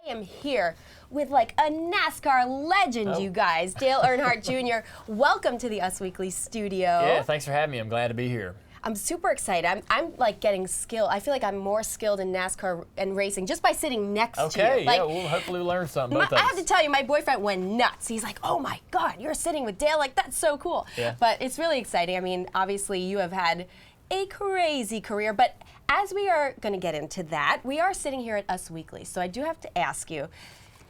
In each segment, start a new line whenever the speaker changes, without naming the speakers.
I am here with like a NASCAR legend, you guys. Dale Earnhardt Jr., welcome to the Us Weekly studio.
Yeah, thanks for having me. I'm glad to be here.
I'm super excited. I'm like getting skilled. I feel like I'm more skilled in NASCAR and racing just by sitting next to you.
Okay,
Like,
yeah, we'll hopefully learn something, both of us.
I have to tell you, my boyfriend went nuts. He's like, oh my God, you're sitting with Dale. Like, that's so cool.
Yeah.
But it's really exciting. I mean, obviously you have had a crazy career, but as we are going to get into that, we are sitting here at Us Weekly. So I do have to ask you,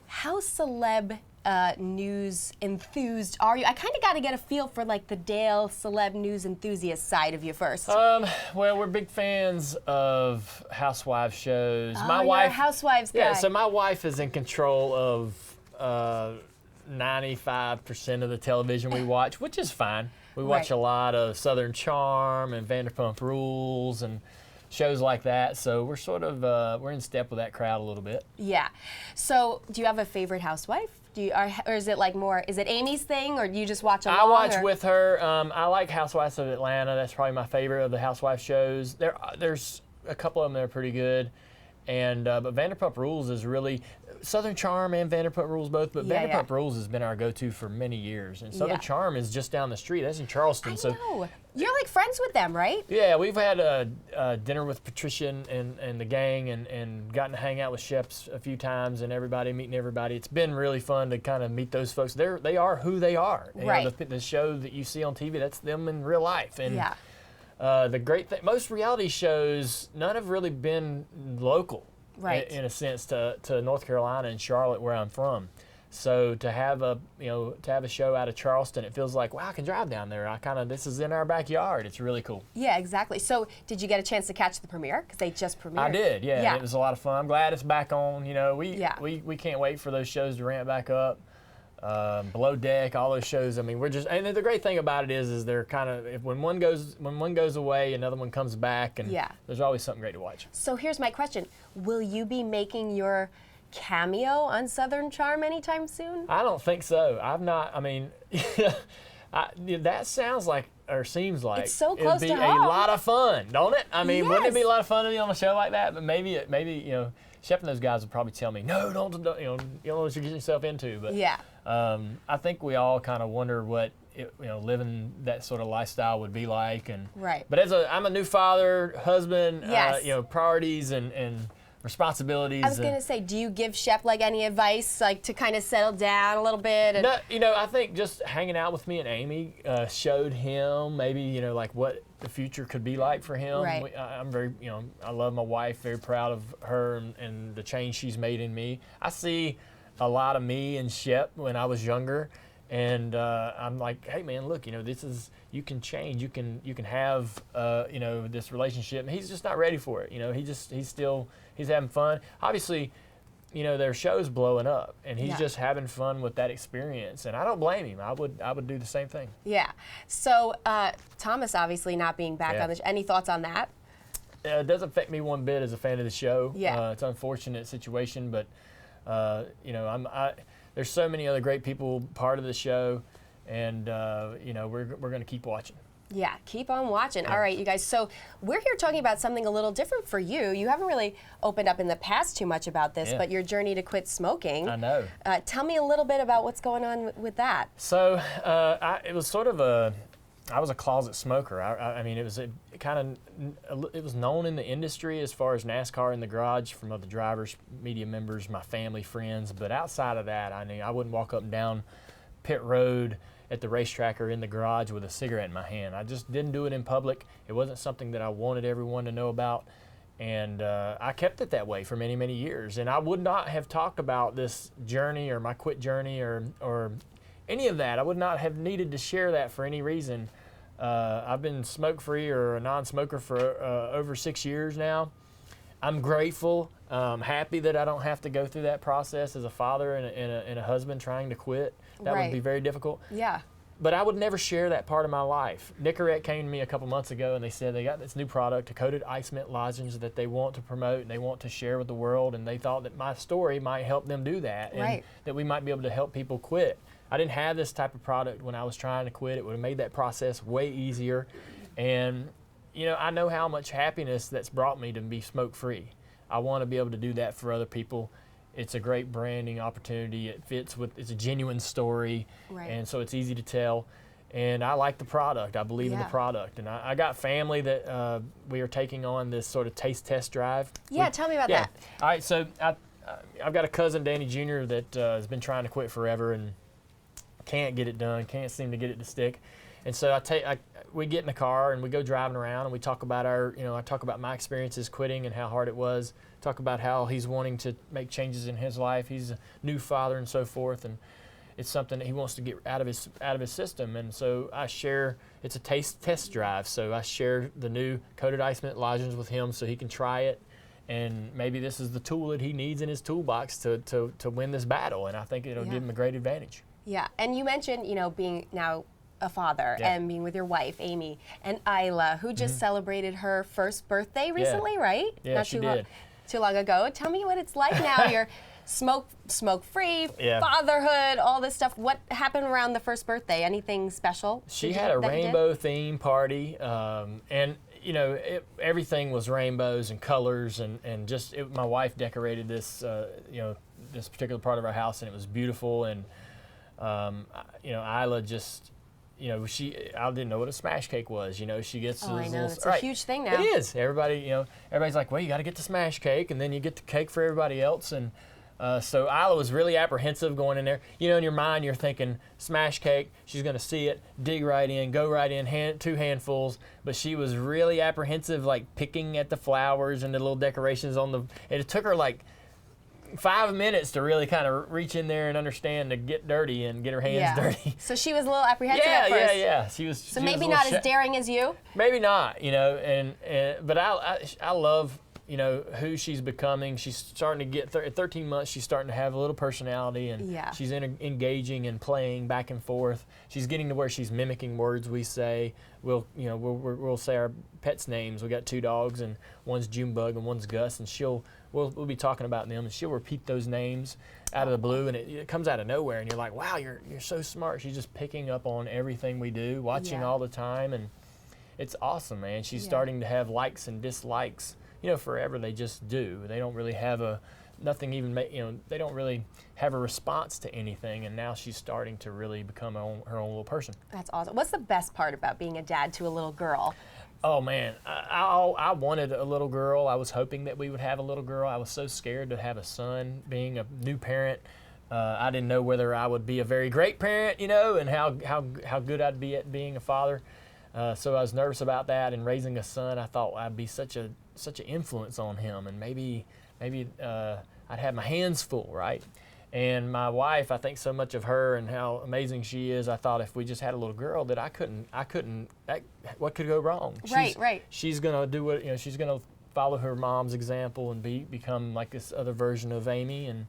how celeb news enthused are you? I kind of got to get a feel for like the Dale celeb news enthusiast side of you first.
Well, we're big fans of housewives shows.
Oh,
My
you're
wife,
a housewives guy.
yeah. So my wife is in control of 95% of the television we watch, which is fine. We watch
Right.
a lot of Southern Charm and Vanderpump Rules and shows like that. So we're sort of we're in step with that crowd a little bit.
Yeah. So do you have a favorite housewife? Or is it like more, is it Amy's thing, or do you just watch along?
I watch
or?
with her. I like Housewives of Atlanta. That's probably my favorite of the housewife shows. There's a couple of them that are pretty good. And but Vanderpump Rules is really Southern Charm and Vanderpump Rules both, but
Yeah,
Vanderpump
yeah.
Rules has been our go-to for many years. And Southern
Yeah.
Charm is just down the street. That's in Charleston.
I
So
know. You're like friends with them, right?
yeah, we've had a dinner with Patricia and the gang and gotten to hang out with chefs a few times and meeting everybody. It's been really fun to kind of meet those folks. They are who they are. You know,
Right.
the show that you see on TV, that's them in real life. And
Yeah.
the great thing, most reality shows, none have really been local.
Right.
In a sense to North Carolina and Charlotte, where I'm from. So to have a show out of Charleston, it feels like, wow, I can drive down there. This is in our backyard. It's really cool.
Yeah, exactly. So did you get a chance to catch the premiere? Because they just premiered.
I did, yeah.
Yeah.
It was a lot of fun. I'm glad it's back on. You know,
Yeah.
we can't wait for those shows to ramp back up. Below Deck, all those shows. I mean, and the great thing about it is they're kind of, when one goes away, another one comes back, and
Yeah.
there's always something great to watch.
So here's my question. Will you be making your cameo on Southern Charm anytime soon?
I don't think so. I've not. I mean, that sounds like, or seems like,
It's so close
it'd be
to home.
a lot of fun, don't it? I mean, wouldn't it be a
Yes.
lot of fun to be on a show like that? But maybe Shep and those guys would probably tell me, no, don't you don't know what you're getting yourself into. But
Yeah.
I think we all kind of wonder what living that sort of lifestyle would be like. And
Right.
But I'm a new father, husband.
Yes.
Priorities and responsibilities.
I was going to say, do you give Shep like any advice, like to kind of settle down a little bit? And
No, I think just hanging out with me and Amy showed him maybe, like what the future could be like for him.
Right.
I'm very, I love my wife, very proud of her and the change she's made in me. I see a lot of me and Shep when I was younger, and I'm like, hey man, look, this is, you can change, you can have, this relationship. And he's just not ready for it. He's having fun. Obviously, their show's blowing up, and he's
Yeah.
just having fun with that experience. And I don't blame him. I would do the same thing.
Yeah. So Thomas obviously not being back
Yeah.
on the show. Any thoughts on that?
It doesn't affect me one bit as a fan of the show.
Yeah.
It's an unfortunate situation, but there's so many other great people part of the show, and we're going to keep watching.
Yeah, keep on watching. All right, you guys. So we're here talking about something a little different for you. You haven't really opened up in the past too much about this,
Yeah.
but your journey to quit smoking.
I know.
Tell me a little bit about what's going on with that.
So it was sort of I was a closet smoker. I mean, it was it was known in the industry as far as NASCAR in the garage from other drivers, media members, my family, friends. But outside of that, I wouldn't walk up and down pit road at the racetrack or in the garage with a cigarette in my hand. I just didn't do it in public. It wasn't something that I wanted everyone to know about. And I kept it that way for many, many years. And I would not have talked about this journey or my quit journey or any of that. I would not have needed to share that for any reason. I've been smoke-free or a non-smoker for over 6 years now. I'm grateful, happy that I don't have to go through that process as a father and a husband trying to quit. That
Right.
would be very difficult.
Yeah.
But I would never share that part of my life. Nicorette came to me a couple months ago, and they said they got this new product, a coated ice mint lozenge, that they want to promote and they want to share with the world, and they thought that my story might help them do that, and
Right.
that we might be able to help people quit. I didn't have this type of product when I was trying to quit. It would have made that process way easier. And, I know how much happiness that's brought me to be smoke-free. I want to be able to do that for other people. It's a great branding opportunity. It fits with, it's a genuine story,
Right.
and so it's easy to tell. And I like the product. I believe in the
Yeah.
product. And I got family that we are taking on this sort of taste test drive.
Yeah, tell me about
Yeah.
that.
All right, so I've got a cousin, Danny Jr., that has been trying to quit forever and can't get it done, can't seem to get it to stick. And so we get in the car and we go driving around and we talk about I talk about my experiences quitting and how hard it was. Talk about how he's wanting to make changes in his life. He's a new father and so forth, and it's something that he wants to get out of his system. And so I share, it's a taste test drive. So I share the new coated ice mint lozenges with him so he can try it. And maybe this is the tool that he needs in his toolbox to win this battle. And I think it'll give him a great advantage.
Yeah, and you mentioned, being now a father and being with your wife, Amy, and Isla, who just celebrated her first birthday recently, right?
Yeah,
Not
she
too
did.
Too long ago. Tell me what it's like now. You're smoke-free, fatherhood, all this stuff. What happened around the first birthday? Anything special?
She had a rainbow theme party, and everything was rainbows and colors, and just my wife decorated this this particular part of our house, and it was beautiful. And Isla just. I didn't know what a smash cake was. She gets those
I know,
little,
it's a huge thing now.
It is. Everybody's like, well, you got to get the smash cake, and then you get the cake for everybody else. And so Isla was really apprehensive going in there. In your mind, you're thinking smash cake. She's going to see it, dig right in, go right in, 2 handfuls. But she was really apprehensive, like picking at the flowers and the little decorations on the. And it took her like 5 minutes to really kind of reach in there and understand to get dirty and get her hands dirty.
So she was a little apprehensive at first.
Yeah. She was.
So maybe not as daring as you.
Maybe not, but I love, who she's becoming. She's starting to get, at 13 months, she's starting to have a little personality, and she's engaging and playing back and forth. She's getting to where she's mimicking words we say. We'll say our pets' names. We got 2 dogs, and one's Junebug and one's Gus, and we'll be talking about them, and she'll repeat those names out of the blue, and it comes out of nowhere, and you're like, wow, you're so smart. She's just picking up on everything we do, watching all the time, and it's awesome, man. She's starting to have likes and dislikes. Forever they just do. They don't really have they don't really have a response to anything, and now she's starting to really become her own little person.
That's awesome. What's the best part about being a dad to a little girl?
Oh man, I wanted a little girl. I was hoping that we would have a little girl. I was so scared to have a son. Being a new parent, I didn't know whether I would be a very great parent, and how good I'd be at being a father. So I was nervous about that. And raising a son, I thought I'd be such an influence on him, and maybe I'd have my hands full, right? And my wife, I think so much of her and how amazing she is. I thought if we just had a little girl, that what could go wrong?
Right.
She's gonna do what she's gonna follow her mom's example and become like this other version of Amy, and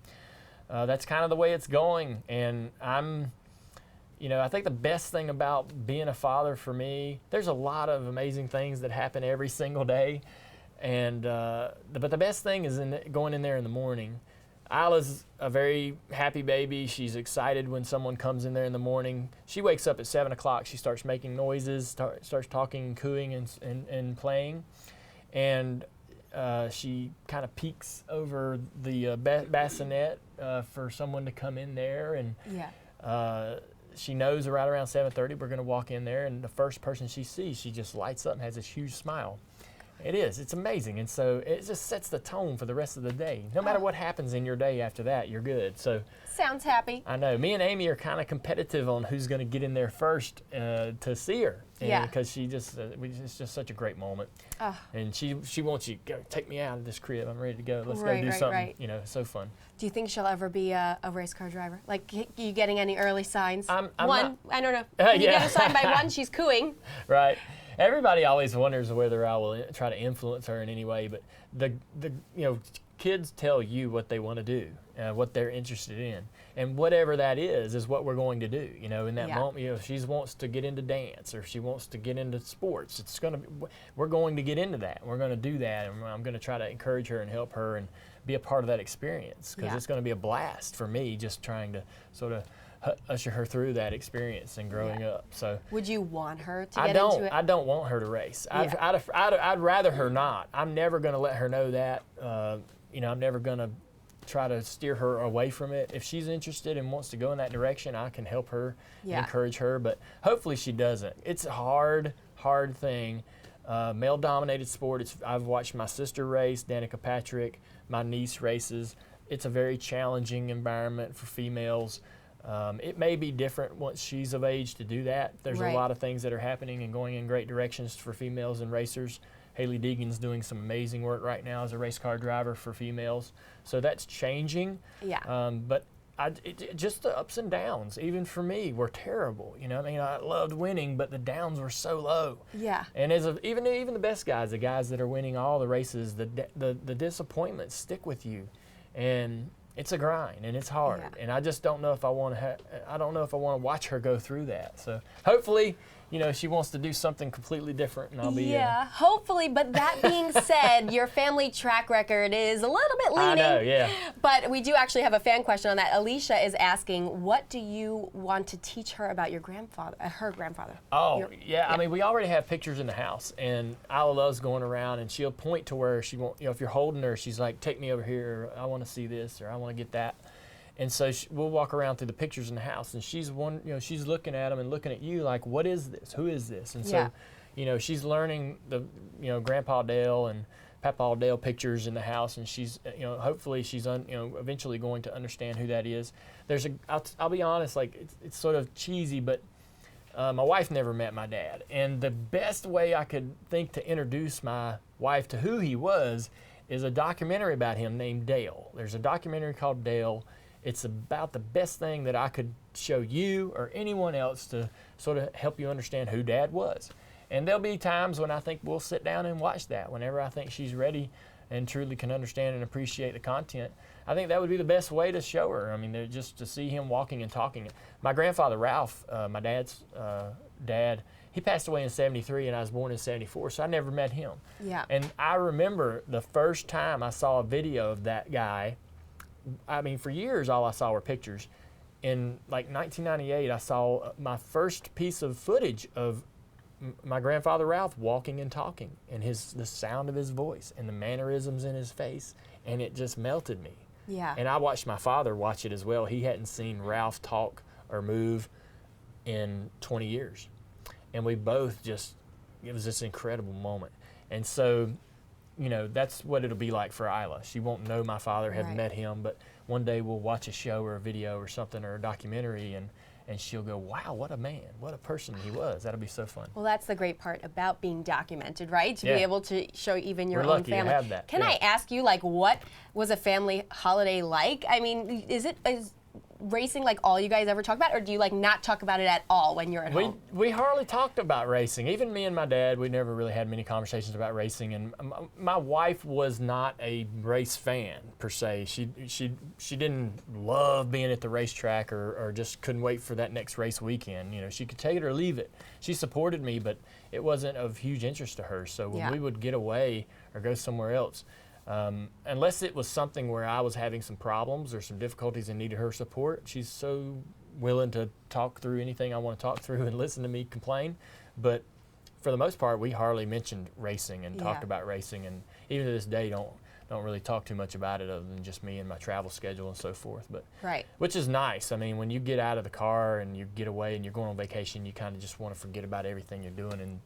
that's kind of the way it's going. And I think the best thing about being a father for me, there's a lot of amazing things that happen every single day, and but the best thing is going in there in the morning. Isla's a very happy baby. She's excited when someone comes in there in the morning. She wakes up at 7 o'clock. She starts making noises, starts talking, cooing, and playing. And she kind of peeks over the bassinet for someone to come in there. And she knows right around 7:30 we're going to walk in there. And the first person she sees, she just lights up and has this huge smile. It's amazing, and so it just sets the tone for the rest of the day. No matter what happens in your day after that, you're good. So
sounds happy.
I know. Me and Amy are kind of competitive on who's going to get in there first to see her. Because it's just such a great moment. And she wants you to go take me out of this crib. I'm ready to go. Let's go do something. It's so fun.
Do you think she'll ever be a race car driver? Like, you getting any early signs?
I'm
one,
not,
I don't know. Can you get a sign by 1? She's cooing.
Right. Everybody always wonders whether I will try to influence her in any way, but the kids tell you what they want to do, what they're interested in, and whatever that is what we're going to do. In that moment, if she wants to get into dance or she wants to get into sports, we're going to get into that. We're going to do that, and I'm going to try to encourage her and help her and be a part of that experience, because it's going to be a blast for me just trying to sort of usher her through that experience and growing up. So
would you want her to get into it?
I don't want her to race. I'd rather her not. I'm never going to let her know that. I'm never going to try to steer her away from it. If she's interested and wants to go in that direction, I can help her and encourage her, but hopefully she doesn't. It's a hard thing. Male-dominated sport. I've watched my sister race, Danica Patrick, my niece races. It's a very challenging environment for females. It may be different once she's of age to do that. There's a lot of things that are happening and going in great directions for females and racers. Haley Deegan's doing some amazing work right now as a race car driver for females. So that's changing.
Yeah.
But just the ups and downs, even for me, were terrible. You know, I mean, I loved winning, but the downs were so low.
Yeah.
And even the best guys, the guys that are winning all the races, the disappointments stick with you, and it's a grind and it's hard.
Yeah.
And I just don't know if I want to. I don't know if I want to watch her go through that. So hopefully, you know, she wants to do something completely different, and I'll be.
Yeah, hopefully. But that being said, your family track record is a little bit leaning.
I know, yeah.
But we do actually have a fan question on that. Alicia is asking, what do you want to teach her about your grandfather, her grandfather?
Oh, yeah. I mean, we already have pictures in the house, and Isla loves going around, and she'll point to where she won't. You know, if you're holding her, she's like, "Take me over here. Or, I want to see this, or I want to get that." And so we'll walk around through the pictures in the house, and she's she's looking at them and looking at you like, what is this? Who is this? And so, you know, she's learning the, Grandpa Dale and Papa Dale pictures in the house, and she's, hopefully she's, eventually going to understand who that is. I'll be honest, like it's sort of cheesy, but my wife never met my dad, and the best way I could think to introduce my wife to who he was is a documentary about him named Dale. There's a documentary called Dale. It's about the best thing that I could show you or anyone else to sort of help you understand who Dad was. And there'll be times when I think we'll sit down and watch that whenever I think she's ready and truly can understand and appreciate the content. I think that would be the best way to show her. I mean, just to see him walking and talking. My grandfather, Ralph, my dad's dad, he passed away in '73 and I was born in '74, so I never met him.
Yeah.
And I remember the first time I saw a video of that guy. I mean, for years, all I saw were pictures. In like 1998, I saw my first piece of footage of my grandfather Ralph walking and talking, and the sound of his voice and the mannerisms in his face, and it just melted me.
Yeah.
And I watched my father watch it as well. He hadn't seen Ralph talk or move in 20 years. And we both it was this incredible moment. And so, that's what it'll be like for Isla. She won't know my father, haven't met him, but one day we'll watch a show or a video or something or a documentary, and she'll go, wow, what a man, what a person he was. That'll be so fun.
Well, that's the great part about being documented, right? To be able to show even your
We're
own
lucky
family.
to have that.
Can I ask you, like, what was a family holiday like? I mean, is racing like all you guys ever talk about, or do you like not talk about it at all when you're at home?
We hardly talked about racing. Even me and my dad, we never really had many conversations about racing. And my wife was not a race fan per se. She didn't love being at the racetrack or just couldn't wait for that next race weekend. She could take it or leave it. She supported me, but it wasn't of huge interest to her. So when we would get away or go somewhere else, unless it was something where I was having some problems or some difficulties and needed her support, she's so willing to talk through anything I want to talk through and listen to me complain. But for the most part, we hardly mentioned racing and talked about racing, and even to this day don't really talk too much about it other than just me and my travel schedule and so forth. But which is nice. I mean, when you get out of the car and you get away and you're going on vacation, you kind of just want to forget about everything you're doing and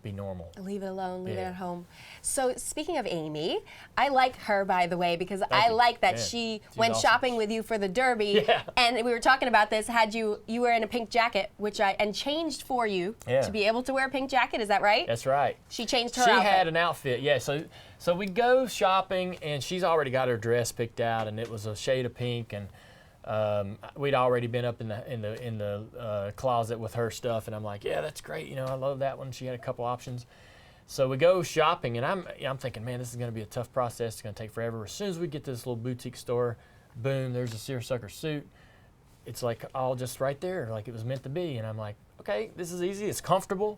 be normal.
Leave it alone, leave it at home. So speaking of Amy, I like her, by the way, because I like that she went shopping with you for the Derby, and we were talking about this, you were in a pink jacket, and changed for you to be able to wear a pink jacket, is that right?
That's right.
She changed her outfit.
She had an outfit, So we go shopping, and she's already got her dress picked out, and it was a shade of pink, and we'd already been up in the closet with her stuff, and I'm like, yeah, that's great. I love that one. She had a couple options. So we go shopping, and I'm thinking, man, this is going to be a tough process. It's going to take forever. As soon as we get to this little boutique store, boom, there's a seersucker suit. It's like all just right there, like it was meant to be. And I'm like, okay, this is easy. It's comfortable.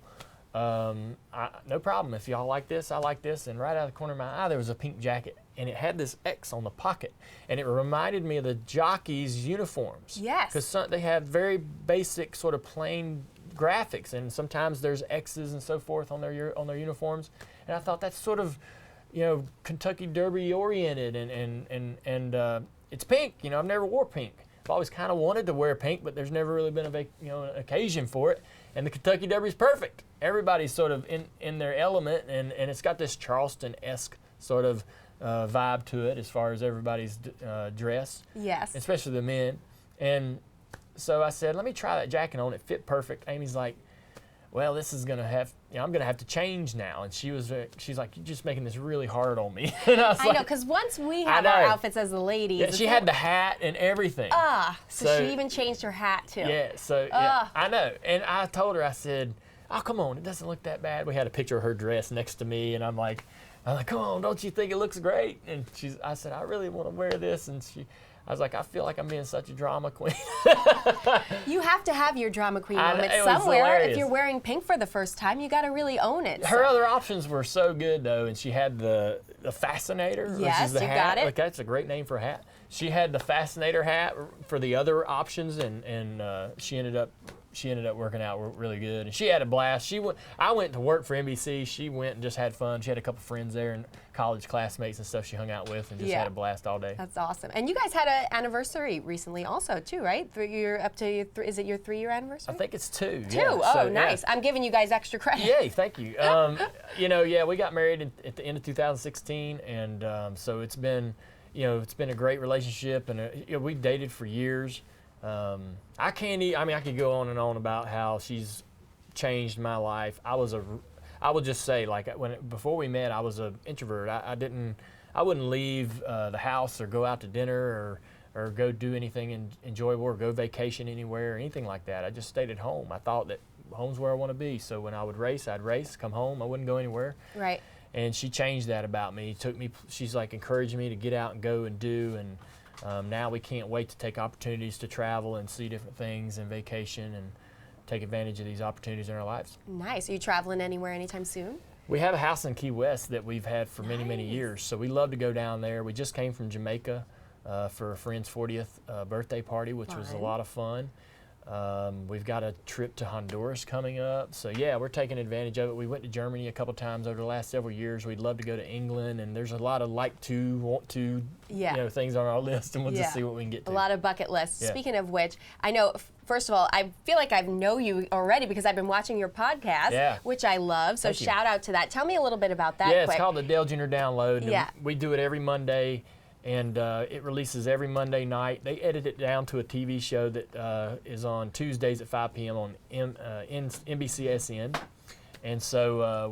No problem. If y'all like this, I like this. And right out of the corner of my eye, there was a pink jacket, and it had this X on the pocket, and it reminded me of the jockeys' uniforms.
Yes.
Because they have very basic, sort of plain graphics, and sometimes there's X's and so forth on their uniforms. And I thought that's sort of, Kentucky Derby oriented, and it's pink. You know, I've never wore pink. I've always kind of wanted to wear pink, but there's never really been an occasion for it. And the Kentucky Derby is perfect. Everybody's sort of in their element, and it's got this Charleston-esque sort of vibe to it as far as everybody's dress.
Yes.
Especially the men. And so I said, let me try that jacket on. It fit perfect. Amy's like, well, this is gonna have, I'm gonna have to change now. And she's like, you're just making this really hard on me. And I
know, because once we have our outfits as the ladies.
Yeah, she had the hat and everything.
So she even changed her hat too.
Yeah, so yeah, I know. And I told her, I said, oh, come on, it doesn't look that bad. We had a picture of her dress next to me, and I'm like, come on, don't you think it looks great? And I said, I really want to wear this. And I was like, I feel like I'm being such a drama queen.
You have to have your drama queen moment somewhere.
Hilarious.
If you're wearing pink for the first time, you got to really own it.
Her other options were so good, though, and she had the Fascinator,
yes,
which is the
you
hat.
Got it.
Like, that's a great name for a hat. She had the Fascinator hat for the other options, and she ended up working out really good, and she had a blast. I went to work for NBC. She went and just had fun. She had a couple friends there and college classmates and stuff she hung out with, and just had a blast all day.
That's awesome. And you guys had an anniversary recently, also too, right? Is it your 3-year anniversary?
I think it's 2.
2.
Yeah.
Oh,
So,
nice.
Yeah.
I'm giving you guys extra credit.
Yay, thank you. We got married at the end of 2016, and so it's been a great relationship, and we dated for years. I could go on and on about how she's changed my life. I would just say, like, before we met, I was an introvert. I wouldn't leave the house or go out to dinner or go do anything enjoyable or go vacation anywhere or anything like that. I just stayed at home. I thought that home's where I want to be. So when I would race, I'd race, come home. I wouldn't go anywhere.
Right.
And she changed that about me. She's like encouraging me to get out and go and do, and now we can't wait to take opportunities to travel and see different things and vacation and take advantage of these opportunities in our lives.
Nice. Are you traveling anywhere anytime soon?
We have a house in Key West that we've had for many, many years, so we love to go down there. We just came from Jamaica for a friend's 40th birthday party, which was a lot of fun. We've got a trip to Honduras coming up, so yeah, we're taking advantage of it. We went to Germany a couple times over the last several years. We'd love to go to England, and there's a lot of want to things on our list, and we'll just see what we can get to.
A lot of bucket lists. Yeah. Speaking of which, I know, first of all, I feel like I know you already because I've been watching your podcast, which I love, so shout out to that. Tell me a little bit about that quick.
It's called the Dale Jr. Download. Yeah. We do it every Monday. And it releases every Monday night. They edit it down to a TV show that is on Tuesdays at 5 p.m. on NBCSN. And so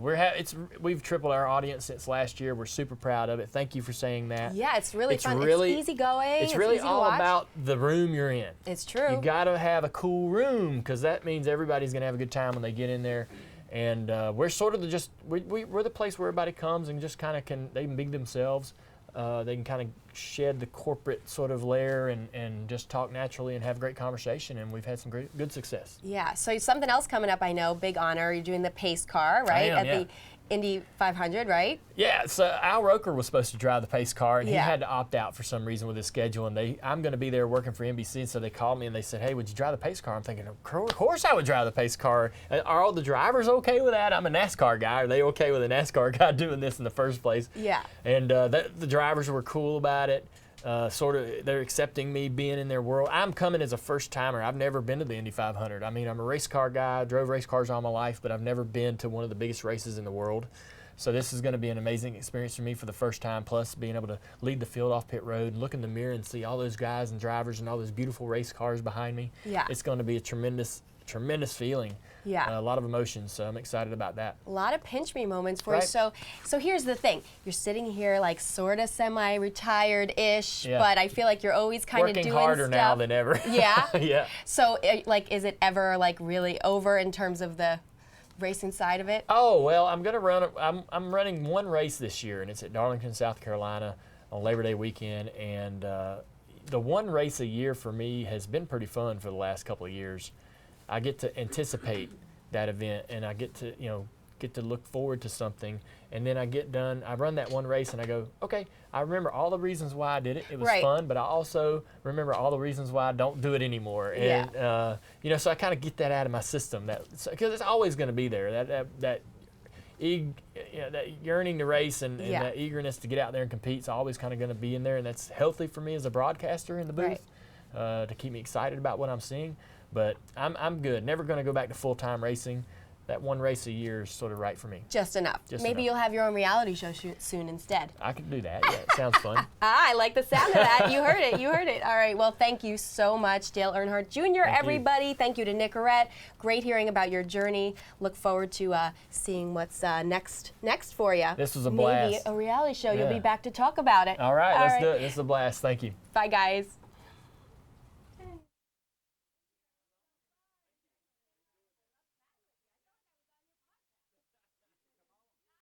we've tripled our audience since last year. We're super proud of it. Thank you for saying that.
Yeah, it's really fun. It's easygoing.
It's really all about the room you're in.
It's true.
You got to have a cool room because that means everybody's going to have a good time when they get in there. And we're sort of we're the place where everybody comes and just kind of they can be themselves. They can kind of shed the corporate sort of layer and just talk naturally and have great conversation, and we've had some good success.
Yeah, so something else coming up, I know, big honor, you're doing the pace car, right?
I am,
the Indy 500, right?
Yeah, so Al Roker was supposed to drive the pace car, and he had to opt out for some reason with his schedule, and I'm going to be there working for NBC, so they called me and they said, hey, would you drive the pace car? I'm thinking, of course I would drive the pace car. Are all the drivers okay with that? I'm a NASCAR guy. Are they okay with a NASCAR guy doing this in the first place?
Yeah.
And the drivers were cool about it. They're accepting me being in their world. I'm coming as a first timer. I've never been to the Indy 500. I mean, I'm a race car guy. I drove race cars all my life, but I've never been to one of the biggest races in the world. So this is going to be an amazing experience for me for the first time, plus being able to lead the field off pit road and look in the mirror and see all those guys and drivers and all those beautiful race cars behind me.
Yeah.
It's going to be a tremendous feeling.
Yeah.
A lot of emotions, so I'm excited about that.
A lot of pinch me moments for you. So here's the thing. You're sitting here like sort of semi-retired-ish, but I feel like you're always kind of doing stuff.
Working harder now than ever.
Yeah?
Yeah.
So is it ever like really over in terms of the racing side of it?
Oh, well, I'm running one race this year, and it's at Darlington, South Carolina on Labor Day weekend, and the one race a year for me has been pretty fun for the last couple of years. I get to anticipate that event, and I get to look forward to something, and then I get done. I run that one race, and I go, okay, I remember all the reasons why I did it. It was fun, but I also remember all the reasons why I don't do it anymore. And so I kind of get that out of my system, because it's always going to be there. That that yearning to race and
Yeah.
that eagerness to get out there and compete is always kind of going to be in there, and that's healthy for me as a broadcaster in the booth to keep me excited about what I'm seeing. But I'm good. Never going to go back to full-time racing. That one race a year is sort of right for me.
Just enough.
Just
Maybe
enough.
you'll have your own reality show soon instead.
I could do that. Yeah, it sounds fun.
I like the sound of that. You heard it. You heard it. All right. Well, thank you so much, Dale Earnhardt Jr. Everybody, thank you to Nicorette. Great hearing about your journey. Look forward to seeing what's next for you.
This was a
Maybe
blast.
a reality show. You'll
Yeah.
be back to talk about it.
All right, let's do it. This is a blast. Thank you.
Bye, guys.